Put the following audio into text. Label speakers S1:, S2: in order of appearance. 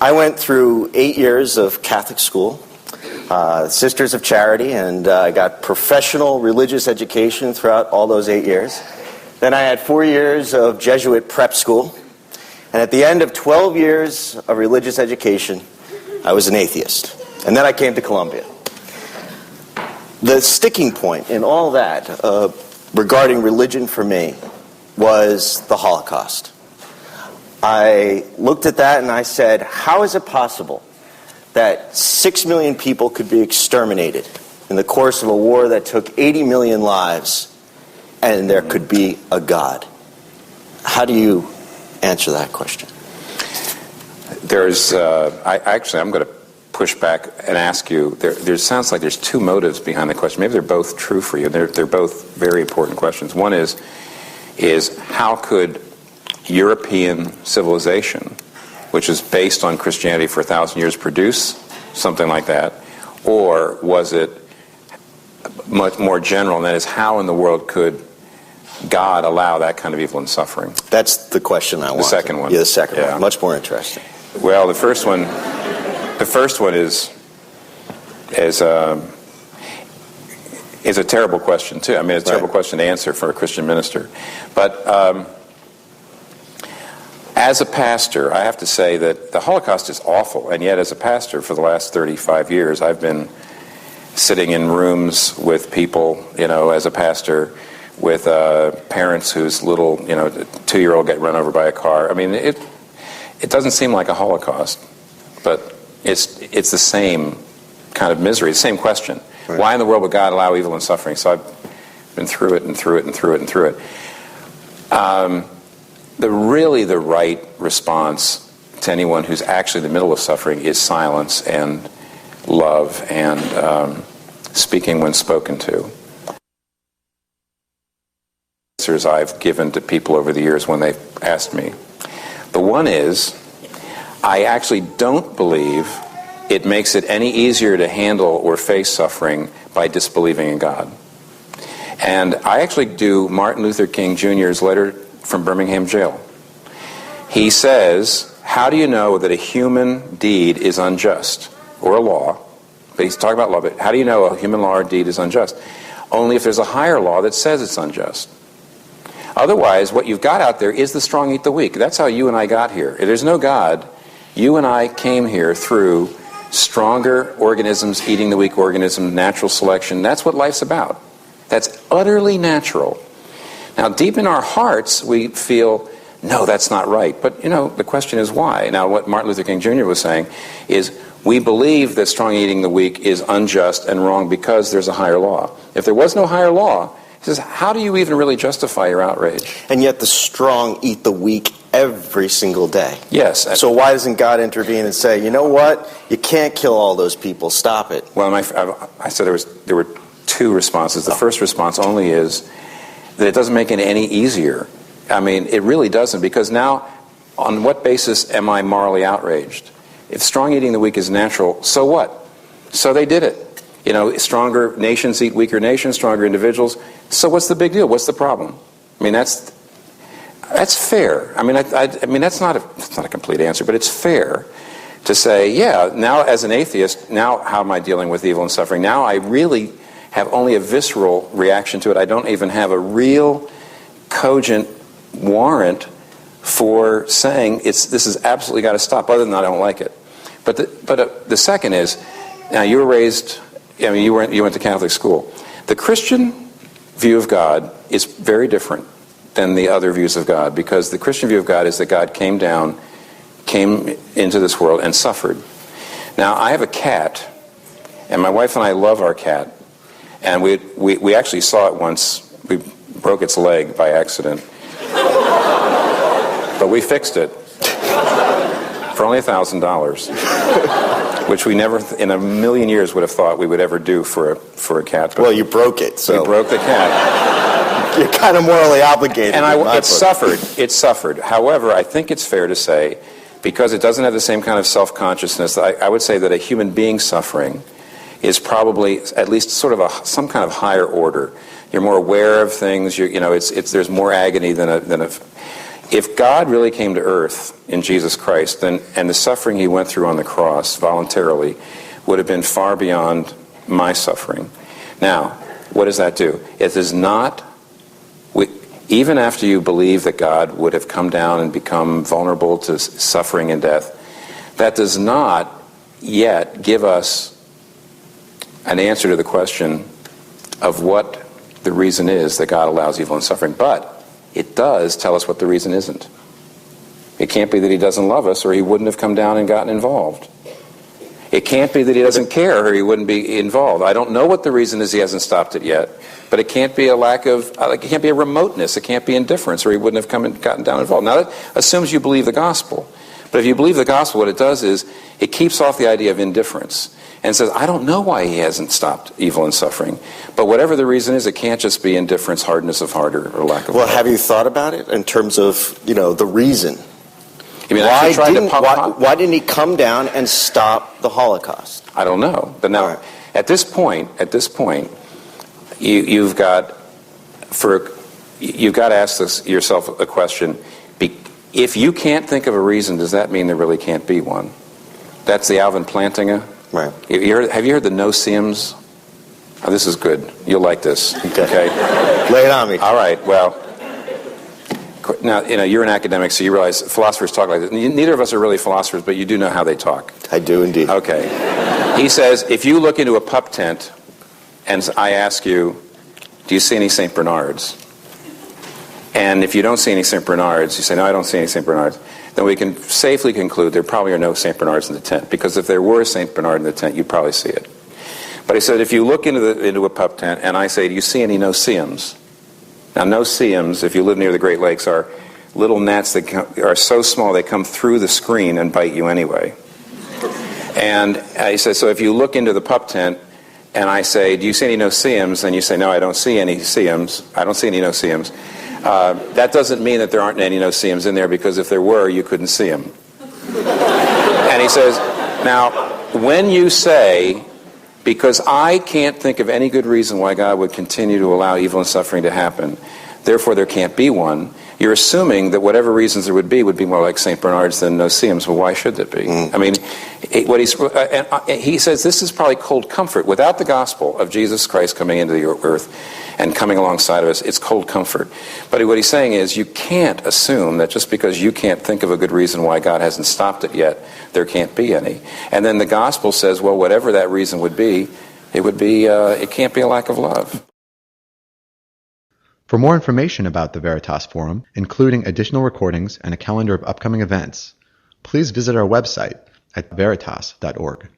S1: I went through 8 years of Catholic school, Sisters of Charity, and I got professional religious education throughout all those 8 years. Then I had 4 years of Jesuit prep school, and at the end of 12 years of religious education, I was an atheist. And then I came to Columbia. The sticking point in all that regarding religion for me was the Holocaust. I looked at that and I said, how is it possible that 6 million people could be exterminated in the course of a war that took 80 million lives, and there could be a God? How do you answer that question?
S2: I'm going to push back and ask you, there sounds like there's two motives behind the question. Maybe they're both true for you. They're both very important questions. One is how could European civilization, which is based on Christianity for 1,000 years, produce something like that? Or was it much more general, and that is, how in the world could God allow that kind of evil and suffering?
S1: That's the question I want.
S2: The second one.
S1: Yeah, the second one. Much more interesting.
S2: Well, the first one is a terrible question too. I mean, it's a terrible question to answer for a Christian minister. But as a pastor, I have to say that the Holocaust is awful, and yet as a pastor for the last 35 years, I've been sitting in rooms with people, as a pastor, with parents whose little, 2-year-old get run over by a car. I mean, it doesn't seem like a Holocaust, but it's the same kind of misery, the same question. Right. Why in the world would God allow evil and suffering? So I've been through it and through it and through it and through it. The right response to anyone who's actually in the middle of suffering is silence and love and speaking when spoken to. Answers I've given to people over the years when they've asked me. The one is, I actually don't believe it makes it any easier to handle or face suffering by disbelieving in God. And I actually do Martin Luther King Jr.'s letter from Birmingham jail. He says, how do you know that a human deed is unjust, or a law? But he's talking about law, but how do you know a human law or deed is unjust? Only if there's a higher law that says it's unjust. Otherwise, what you've got out there is the strong eat the weak. That's how you and I got here. If there's no God, you and I came here through stronger organisms eating the weak organism, natural selection. That's what life's about. That's utterly natural. Now, deep in our hearts, we feel, no, that's not right. But, the question is why? Now, what Martin Luther King Jr. was saying is, we believe that strong eating the weak is unjust and wrong because there's a higher law. If there was no higher law, he says, how do you even really justify your outrage? And yet the strong eat the weak every single day. Yes. So why doesn't God intervene and say, you know what? You can't kill all those people. Stop it. Well, I said there were two responses. The first response only is that it doesn't make it any easier. I mean, it really doesn't, because now, on what basis am I morally outraged? If strong eating the weak is natural, so what? So they did it. Stronger nations eat weaker nations, stronger individuals. So what's the big deal? What's the problem? I mean, that's fair. I mean, that's not a complete answer, but it's fair to say, yeah, now as an atheist, now how am I dealing with evil and suffering? Now I really have only a visceral reaction to it. I don't even have a real cogent warrant for saying this is absolutely got to stop. Other than that, I don't like it. But the second is, now you were raised, you went to Catholic school. The Christian view of God is very different than the other views of God, because the Christian view of God is that God came into this world and suffered. Now, I have a cat, and my wife and I love our cat, and we actually saw it once. We broke its leg by accident, but we fixed it for only $1,000, which we never in a million years would have thought we would ever do for a cat. But well, you broke it, so we broke the cat. You're kind of morally obligated. And it suffered. However, I think it's fair to say, because it doesn't have the same kind of self-consciousness, I would say that a human being suffering is probably at least sort of some kind of higher order. You're more aware of things. There's more agony than a. if God really came to earth in Jesus Christ, then and the suffering he went through on the cross voluntarily would have been far beyond my suffering. Now, what does that do? It does not, even after you believe that God would have come down and become vulnerable to suffering and death, that does not yet give us an answer to the question of what the reason is that God allows evil and suffering. But it does tell us what the reason isn't. It can't be that he doesn't love us or he wouldn't have come down and gotten involved. It can't be that he doesn't care or he wouldn't be involved. I don't know what the reason is he hasn't stopped it yet, but it can't be a lack of, it can't be a remoteness, it can't be indifference or he wouldn't have come and gotten down involved. Now that assumes you believe the gospel. But if you believe the gospel, what it does is it keeps off the idea of indifference and says, I don't know why he hasn't stopped evil and suffering. But whatever the reason is, it can't just be indifference, hardness of heart, or lack of love.
S1: Have you thought about it in terms of, the reason?
S2: You mean,
S1: why didn't he come down and stop the Holocaust?
S2: I don't know. But now, right. at this point, you've got to ask yourself a question. If you can't think of a reason, does that mean there really can't be one? That's the Alvin Plantinga.
S1: Right.
S2: Have you heard the no-seums? Oh, this is good. You'll like this. Okay.
S1: Lay it on me.
S2: All right. Well, now, you're an academic, so you realize philosophers talk like this. Neither of us are really philosophers, but you do know how they talk.
S1: I do indeed.
S2: Okay. He says, if you look into a pup tent and I ask you, do you see any St. Bernards? And if you don't see any St. Bernards, you say, no, I don't see any St. Bernards, then we can safely conclude there probably are no St. Bernards in the tent, because if there were a St. Bernard in the tent, you'd probably see it. But he said, if you look into a pup tent and I say, do you see any no-see-ums? Now, no-see-ums, if you live near the Great Lakes, are little gnats that are so small they come through the screen and bite you anyway. And he says, so if you look into the pup tent and I say, do you see any no-see-ums? And you say, no, I don't see any see-ums. I don't see any no-see-ums. That doesn't mean that there aren't any no-see-ums in there, because if there were, you couldn't see them. And he says, now, when you say, because I can't think of any good reason why God would continue to allow evil and suffering to happen, therefore there can't be one, you're assuming that whatever reasons there would be more like St. Bernards than no-see-ums. Well, why should it be? I mean, he says this is probably cold comfort. Without the gospel of Jesus Christ coming into the earth and coming alongside of us, it's cold comfort. But what he's saying is you can't assume that just because you can't think of a good reason why God hasn't stopped it yet, there can't be any. And then the gospel says, well, whatever that reason would be, it can't be a lack of love.
S3: For more information about the Veritas Forum, including additional recordings and a calendar of upcoming events, please visit our website at veritas.org.